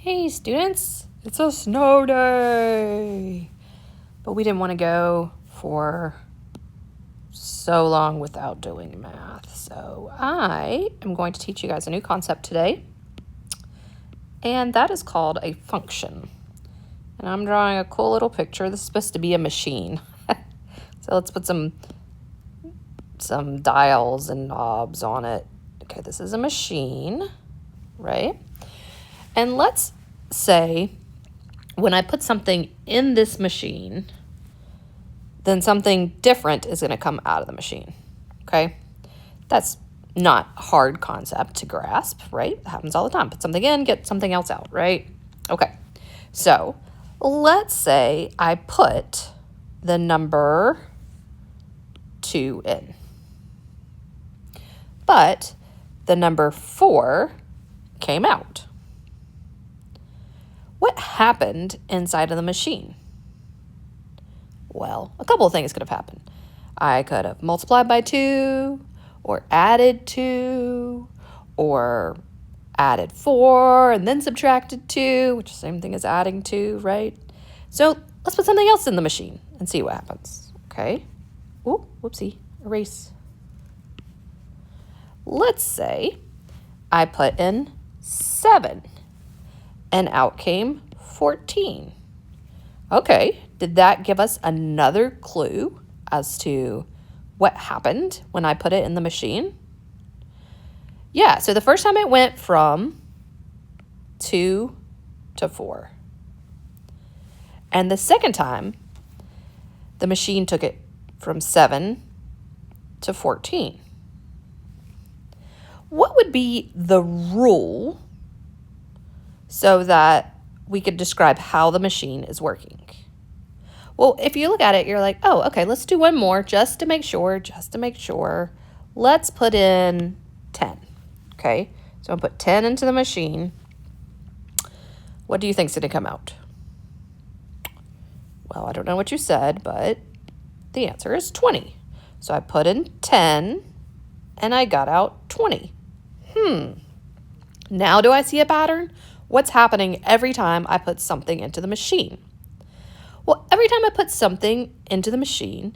Hey students, it's a snow day. But we didn't want to go for so long without doing math. So I am going to teach you guys a new concept today. And that is called a function. And I'm drawing a cool little picture. This is supposed to be a machine. So let's put some dials and knobs on it. Okay, this is a machine, right? And let's say when I put something in this machine, then something different is going to come out of the machine, okay? That's not a hard concept to grasp, right? It happens all the time. Put something in, get something else out, right? Okay, so let's say I put the number 2 in, but the number 4 came out. What happened inside of the machine? Well, a couple of things could have happened. I could have multiplied by 2, or added 2, or added 4 and then subtracted 2, which is the same thing as adding 2, right? So let's put something else in the machine and see what happens, okay? Ooh, whoopsie, erase. Let's say I put in 7. And out came 14. Okay, did that give us another clue as to what happened when I put it in the machine? Yeah, so the first time it went from 2 to 4. And the second time, the machine took it from 7 to 14. What would be the rule so that we could describe how the machine is working? Well, if you look at it, you're like, oh, okay, let's do one more just to make sure. Let's put in 10, okay? So I'll put 10 into the machine. What do you think's going to come out? Well, I don't know what you said, but the answer is 20. So I put in 10, and I got out 20. Now do I see a pattern? What's happening every time I put something into the machine? Well, every time I put something into the machine,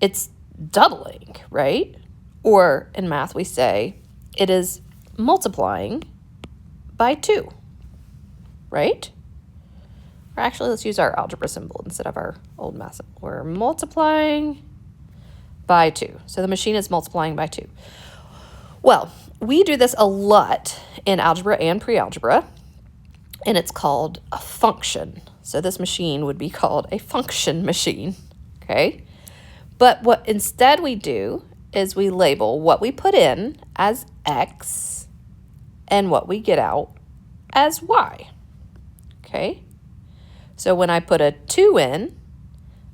it's doubling, right? Or in math, we say it is multiplying by 2, right? Or actually, let's use our algebra symbol instead of our old math symbol. We're multiplying by 2. So the machine is multiplying by 2. Well, we do this a lot in algebra and pre-algebra. And it's called a function. So this machine would be called a function machine, okay? But what instead we do is we label what we put in as X and what we get out as Y, okay? So when I put a 2 in,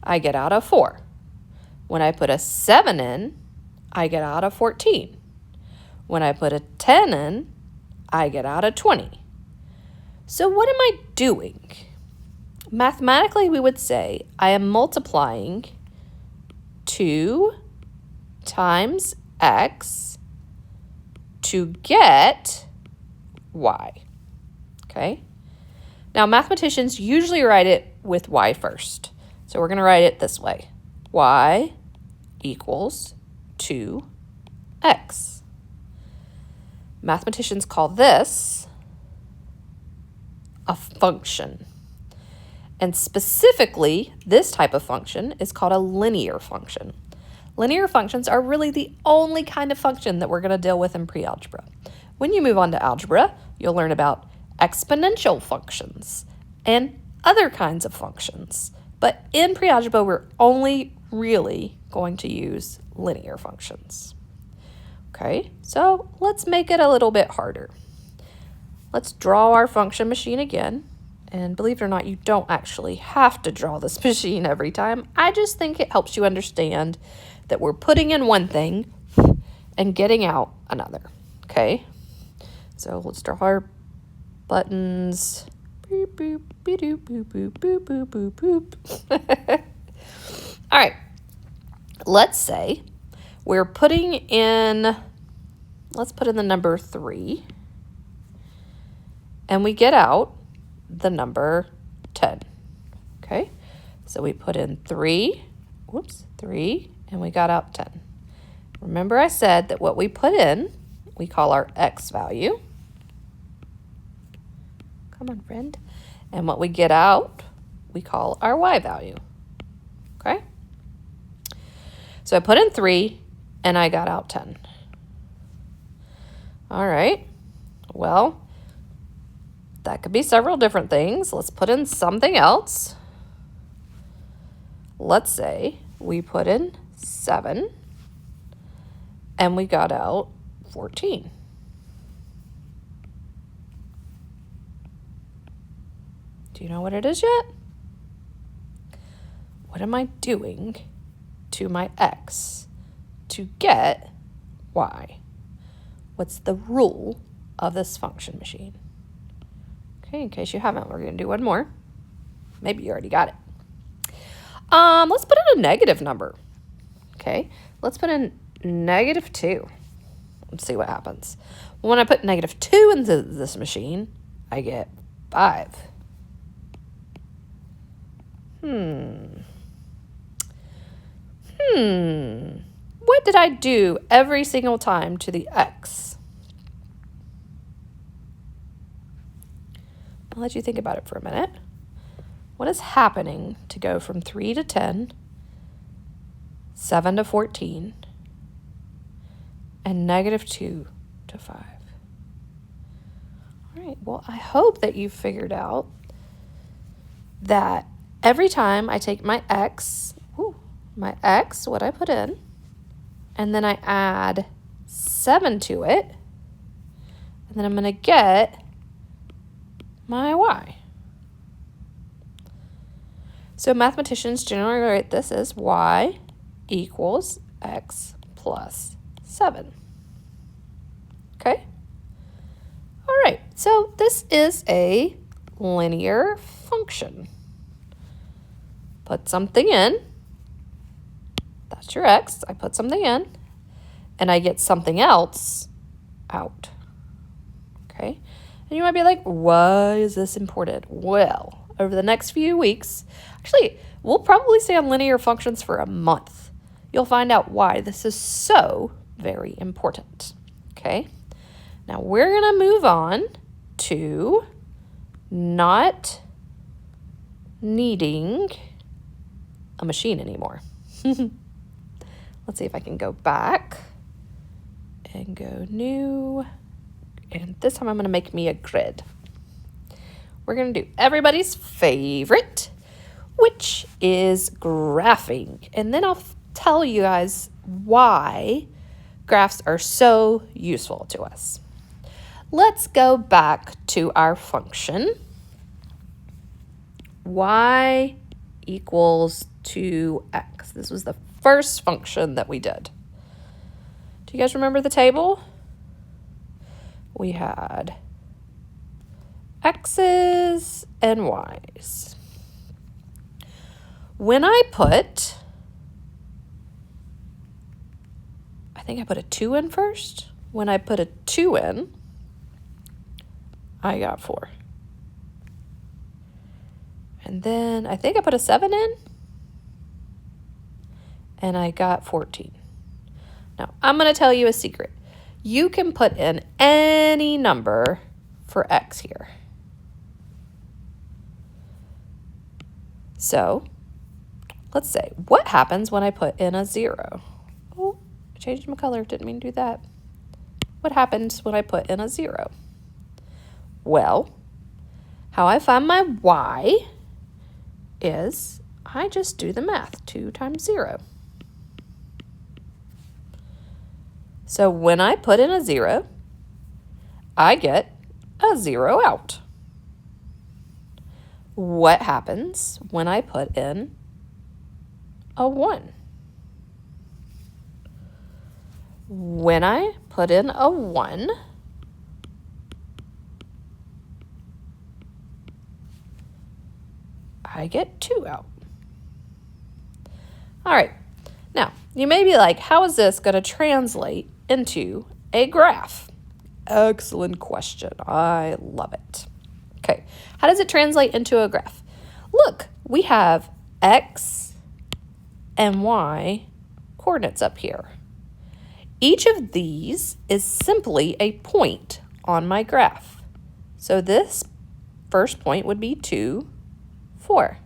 I get out a 4. When I put a 7 in, I get out a 14. When I put a 10 in, I get out a 20. So what am I doing? Mathematically, we would say I am multiplying 2 times X to get Y, okay? Now, mathematicians usually write it with Y first. So we're going to write it this way. Y equals 2X. Mathematicians call this a function. And specifically, this type of function is called a linear function. Linear functions are really the only kind of function that we're going to deal with in pre-algebra. When you move on to algebra, you'll learn about exponential functions and other kinds of functions. But in pre-algebra, we're only really going to use linear functions. Okay, so let's make it a little bit harder. Let's draw our function machine again. And believe it or not, you don't actually have to draw this machine every time. I just think it helps you understand that we're putting in one thing and getting out another, okay? So let's draw our buttons. Boop, boop, boop, boop, boop, boop, boop, boop, boop. All right, let's say we're putting in, let's put in the number 3. And we get out the number 10. Okay, so we put in 3, and we got out 10. Remember I said that what we put in, we call our x value. Come on, friend. And what we get out, we call our y value. Okay? So I put in 3, and I got out 10. All right. Well, that could be several different things. Let's put in something else. Let's say we put in 7, and we got out 14. Do you know what it is yet? What am I doing to my x to get y? What's the rule of this function machine? Okay, in case you haven't, we're going to do one more. Maybe you already got it. Let's put in a negative number. Okay, let's put in -2. Let's see what happens. When I put -2 into this machine, I get 5. What did I do every single time to the x? I'll let you think about it for a minute. What is happening to go from 3 to 10, 7 to 14, and -2 to 5? All right, well, I hope that you figured out that every time I take my x, what I put in, and then I add 7 to it, and then I'm going to get my y. So mathematicians generally write this as y equals x plus 7. Okay? All right, so this is a linear function. Put something in. That's your x. I put something in, and I get something else out. Okay? And you might be like, why is this important? Well, over the next few weeks, actually, we'll probably stay on linear functions for a month. You'll find out why this is so very important. Okay? Now, we're going to move on to not needing a machine anymore. Let's see if I can go back and go new. And this time I'm going to make me a grid. We're going to do everybody's favorite, which is graphing. And then I'll tell you guys why graphs are so useful to us. Let's go back to our function. Y equals 2x. This was the first function that we did. Do you guys remember the table? We had x's and y's. When I think I put a 2 in first. When I put a 2 in, I got 4. And then I think I put a 7 in, and I got 14. Now, I'm going to tell you a secret. You can put in any number for x here. So, let's say, what happens when I put in a 0? Oh, I changed my color. Didn't mean to do that. What happens when I put in a 0? Well, how I find my y is I just do the math. 2 times 0. So when I put in a 0, I get a 0 out. What happens when I put in a 1? When I put in a 1, I get 2 out. All right. Now, you may be like, how is this going to translate into a graph? Excellent question. I love it. Okay, how does it translate into a graph? Look, we have X and Y coordinates up here. Each of these is simply a point on my graph. So this first point would be 2, 4.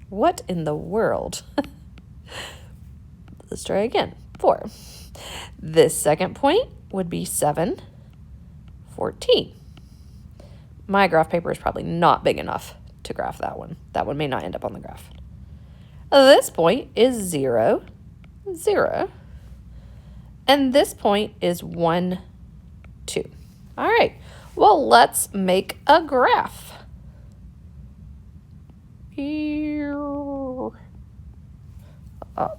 What in the world? Let's try again. 4. This second point would be 7, 14. My graph paper is probably not big enough to graph that one. That one may not end up on the graph. This point is 0, 0. And this point is 1, 2. All right, well, let's make a graph. Oh,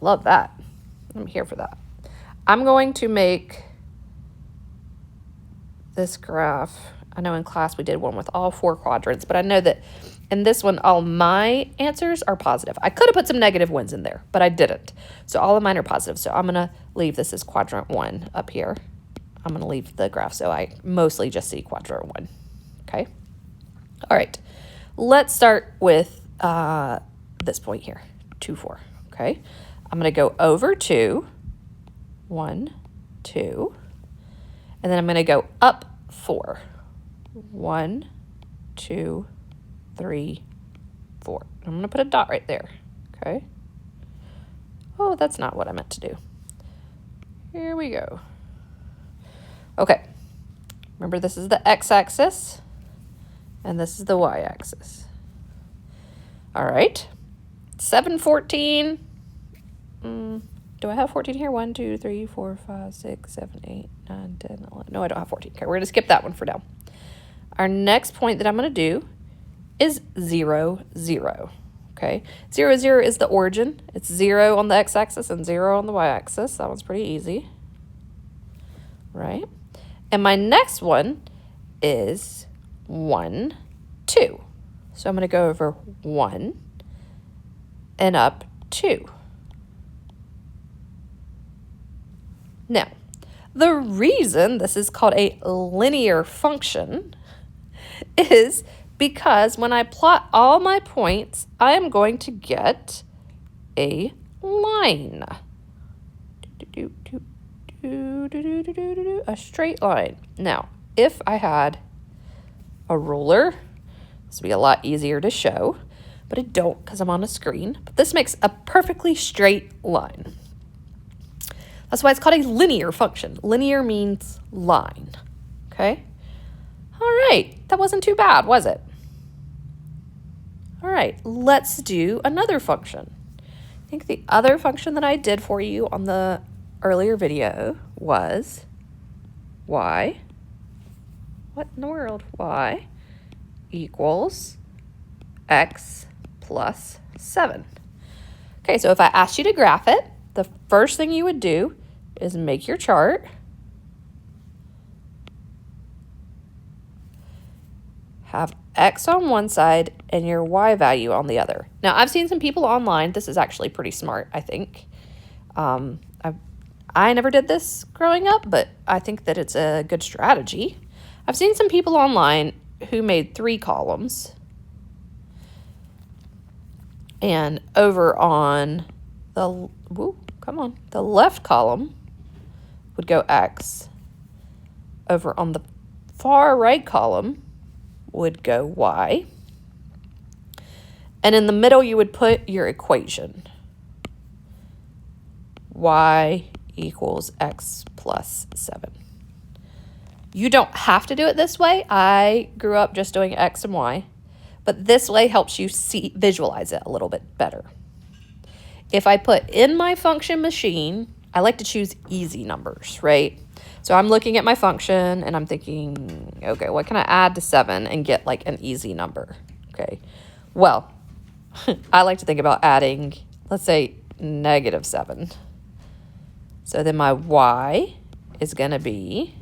love that. I'm here for that. I'm going to make this graph. I know in class we did one with all 4 quadrants, but I know that in this one, all my answers are positive. I could have put some negative ones in there, but I didn't. So all of mine are positive. So I'm going to leave this as quadrant 1 up here. I'm going to leave the graph so I mostly just see quadrant 1. Okay. All right. Let's start with this point here, 2, 4. Okay. I'm going to go over 2, 1, 2, and then I'm going to go up 4, 1, 2, 3, 4. I'm going to put a dot right there. Okay. Oh, that's not what I meant to do. Here we go. Okay. Remember, this is the x-axis, and this is the y-axis. All right. 7, 14. Do I have 14 here? 1, 2, 3, 4, 5, 6, 7, 8, 9, 10, 11. No, I don't have 14. Okay, we're going to skip that one for now. Our next point that I'm going to do is 0, 0. Okay, 0, 0 is the origin. It's 0 on the x-axis and 0 on the y-axis. That one's pretty easy, right? And my next one is 1, 2. So I'm going to go over 1 and up 2. Now, the reason this is called a linear function is because when I plot all my points, I am going to get a line. A straight line. Now, if I had a ruler, this would be a lot easier to show, but I don't because I'm on a screen. But this makes a perfectly straight line. That's why it's called a linear function. Linear means line, okay? All right, that wasn't too bad, was it? All right, let's do another function. I think the other function that I did for you on the earlier video was y. What in the world? Y equals x plus 7. Okay, so if I asked you to graph it, the first thing you would do is make your chart. Have x on one side and your y value on the other. Now, I've seen some people online. This is actually pretty smart, I think. I never did this growing up, but I think that it's a good strategy. I've seen some people online who made 3 columns. And over on the, the left column would go x. Over on the far right column would go y. And in the middle, you would put your equation. Y equals x plus 7. You don't have to do it this way. I grew up just doing x and y, but this way helps you visualize it a little bit better. If I put in my function machine, I like to choose easy numbers, right? So I'm looking at my function and I'm thinking, okay, what can I add to 7 and get like an easy number? Okay, well, I like to think about adding, let's say, -7. So then my y is going to be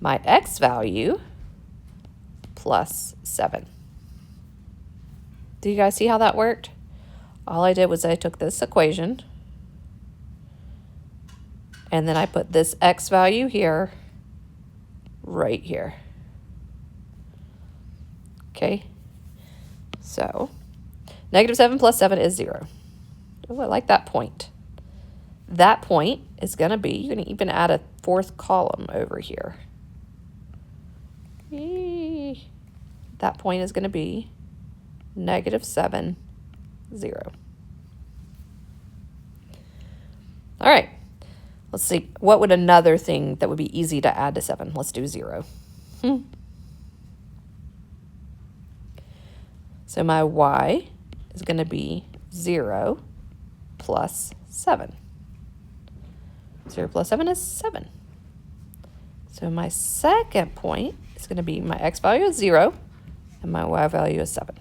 my x value plus 7. Do you guys see how that worked? All I did was I took this equation and then I put this x value here, right here. Okay, so -7 plus 7 is 0. Oh, I like that point. That point is going to be, you're going to even add a fourth column over here. That point is going to be -7, 0. All right, let's see. What would another thing that would be easy to add to 7? Let's do 0. So my y is going to be 0 plus 7. 0 plus 7 is 7. So my second point is going to be my x value is 0 and my y value is 7.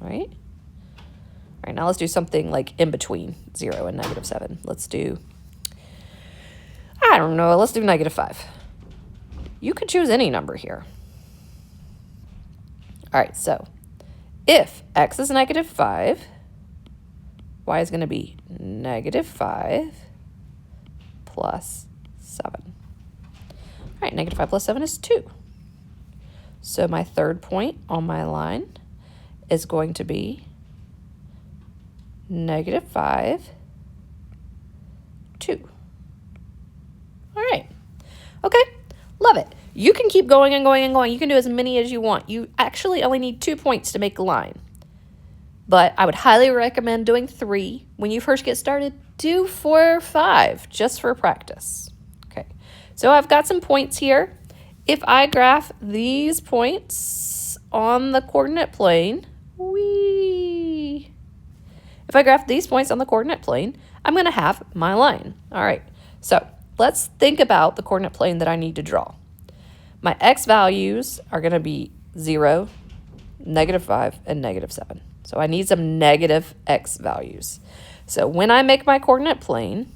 All right? All right, now let's do something like in between 0 and -7. Let's do, I don't know, let's do -5. You could choose any number here. All right, so if x is -5, y is going to be -5 plus 7. All right, -5 plus 7 is 2. So my third point on my line is going to be -5, 2. All right. Okay, love it. You can keep going and going and going. You can do as many as you want. You actually only need 2 points to make a line. But I would highly recommend doing 3. When you first get started, do 4 or 5 just for practice. Okay, so I've got some points here. If I graph these points on the coordinate plane, if I graph these points on the coordinate plane, I'm going to have my line. All right, so let's think about the coordinate plane that I need to draw. My x values are going to be 0, -5, and -7. So I need some negative x values. So when I make my coordinate plane,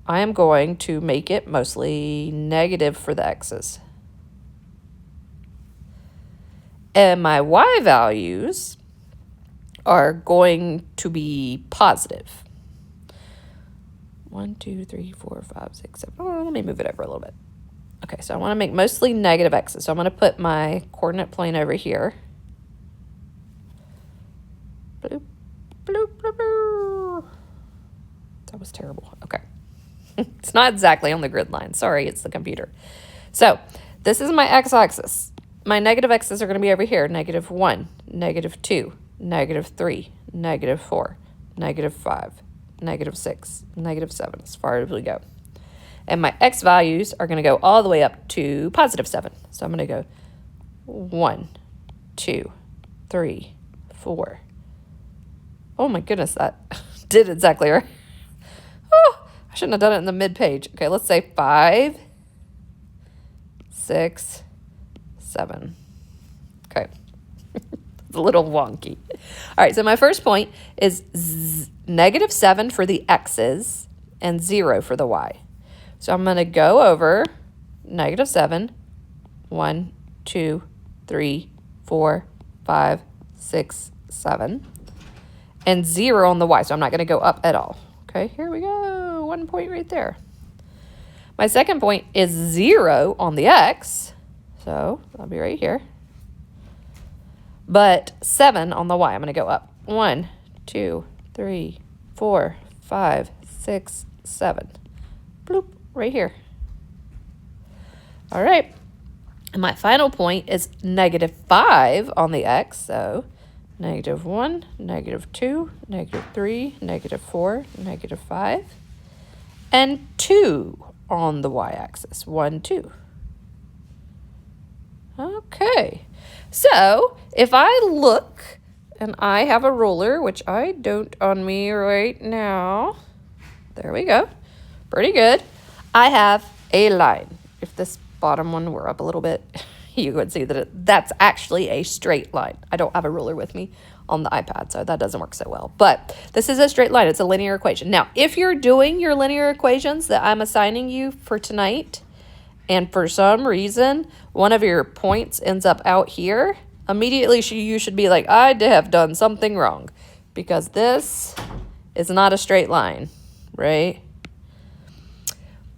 I am going to make it mostly negative for the x's. And my y values are going to be positive. 1, 2, 3, 4, 5, 6, 7. Oh, let me move it over a little bit. Okay, so I want to make mostly negative x's. So I'm going to put my coordinate plane over here. Bloop, bloop, bloop, bloop. That was terrible. Okay. It's not exactly on the grid line. Sorry, it's the computer. So this is my x-axis. My negative x's are going to be over here. -1, -2, -3, -4, -5, -6, -7, as far as we go. And my x values are going to go all the way up to +7. So I'm going to go 1, 2, 3, 4. Oh my goodness, that did exactly right. Oh, I shouldn't have done it in the mid-page. Okay, let's say 5, 6, 7. Okay. It's a little wonky. All right, so my first point is -7 for the x's and 0 for the y. So I'm going to go over -7, 1, 2, 3, 4, 5, 6, 7, and 0 on the y. So I'm not going to go up at all. Okay, here we go. 1 point right there. My second point is 0 on the x. So I'll be right here. But 7 on the y. I'm going to go up. 1, 2, 3, 4, 5, 6, 7. Bloop, right here. All right. And my final point is -5 on the x. So -1, -2, -3, -4, -5, and 2 on the y-axis. 1, 2. Okay, so if I look, and I have a ruler, which I don't on me right now. There we go. Pretty good. I have a line. If this bottom one were up a little bit, you would see that that's actually a straight line. I don't have a ruler with me on the iPad, so that doesn't work so well. But this is a straight line. It's a linear equation. Now, if you're doing your linear equations that I'm assigning you for tonight, and for some reason, one of your points ends up out here, immediately you should be like, I have done something wrong, because this is not a straight line, right?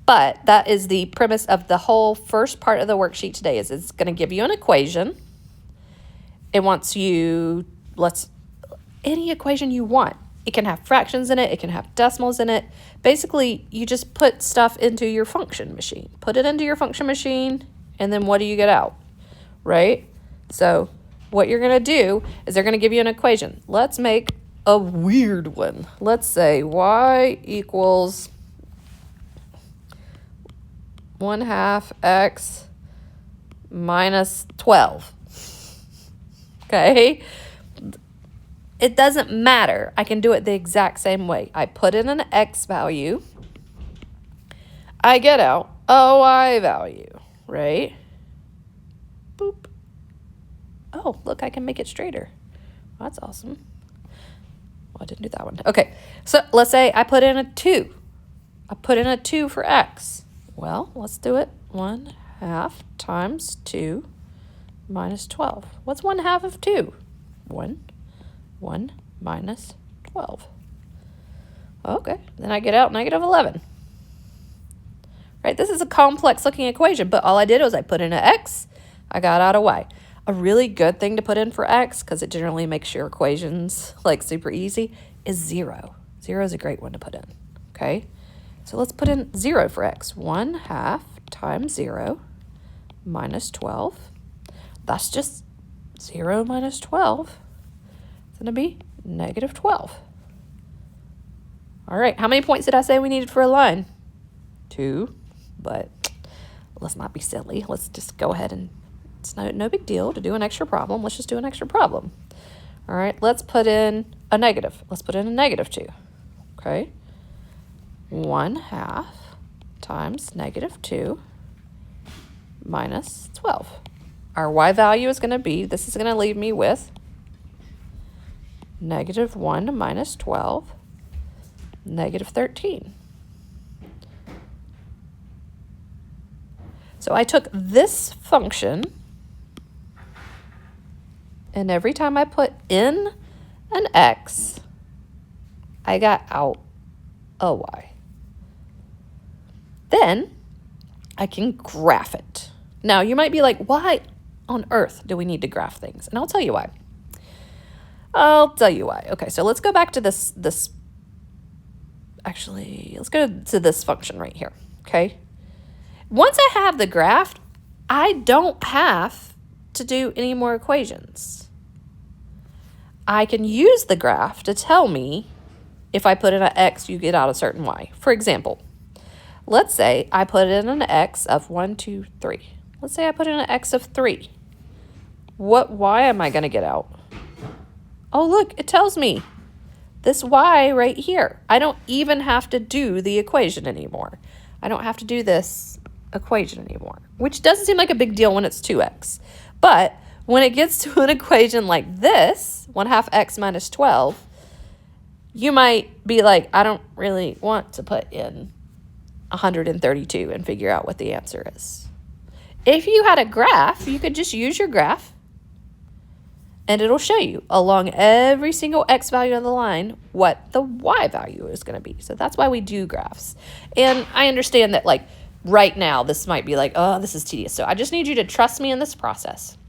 But that is the premise of the whole first part of the worksheet today. Is it's going to give you an equation. It wants you, any equation you want. It can have fractions in it. It can have decimals in it. Basically, you just put stuff into your function machine. Put it into your function machine, and then what do you get out, right? So what you're going to do is they're going to give you an equation. Let's make a weird one. Let's say y equals 1/2 x minus 12. Okay? It doesn't matter. I can do it the exact same way. I put in an x value. I get out a y value, right? Boop. Oh, look, I can make it straighter. Well, that's awesome. Well, I didn't do that one. Okay, so let's say I put in a 2. I put in a 2 for x. Well, let's do it. 1/2 times 2 minus 12. What's 1/2 of 2? 1. 1 minus 12. Okay, then I get out -11. Right, this is a complex looking equation, but all I did was I put in an x, I got out a y. A really good thing to put in for x, because it generally makes your equations like super easy, is 0. 0 is a great one to put in, okay? So let's put in 0 for x. 1/2 times 0 minus 12. That's just 0 minus 12. It's going to be -12. All right, how many points did I say we needed for a line? 2, but let's not be silly. Let's just go ahead and, it's no big deal to do an extra problem. Let's just do an extra problem. All right, let's put in a negative. Let's put in a -2, okay? 1/2 times -2 minus 12. Our y value is going to be, this is going to leave me with -1 minus 12, -13. So I took this function, and every time I put in an x, I got out a y. Then I can graph it. Now you might be like, why on earth do we need to graph things? And I'll tell you why. Okay, so let's go back to this actually, let's go to this function right here, okay? Once I have the graph, I don't have to do any more equations. I can use the graph to tell me if I put in an x, you get out a certain y. For example, let's say I put in an x of 1, 2, 3. Let's say I put in an x of 3. What y am I going to get out? Oh, look, it tells me this y right here. I don't even have to do the equation anymore. I don't have to do this equation anymore, which doesn't seem like a big deal when it's 2x. But when it gets to an equation like this, 1/2 x minus 12, you might be like, I don't really want to put in 132 and figure out what the answer is. If you had a graph, you could just use your graph, and it'll show you along every single x value of the line what the y value is going to be. So that's why we do graphs. And I understand that, like, right now this might be like, oh, this is tedious. So I just need you to trust me in this process.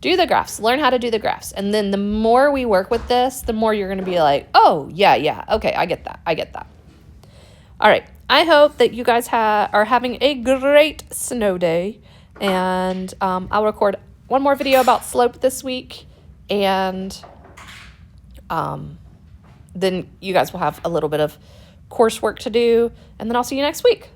Do the graphs, learn how to do the graphs. And then the more we work with this, the more you're going to be like, oh, yeah, okay, I get that. All right, I hope that you guys are having a great snow day. And I'll record one more video about slope this week. And then you guys will have a little bit of coursework to do. And then I'll see you next week.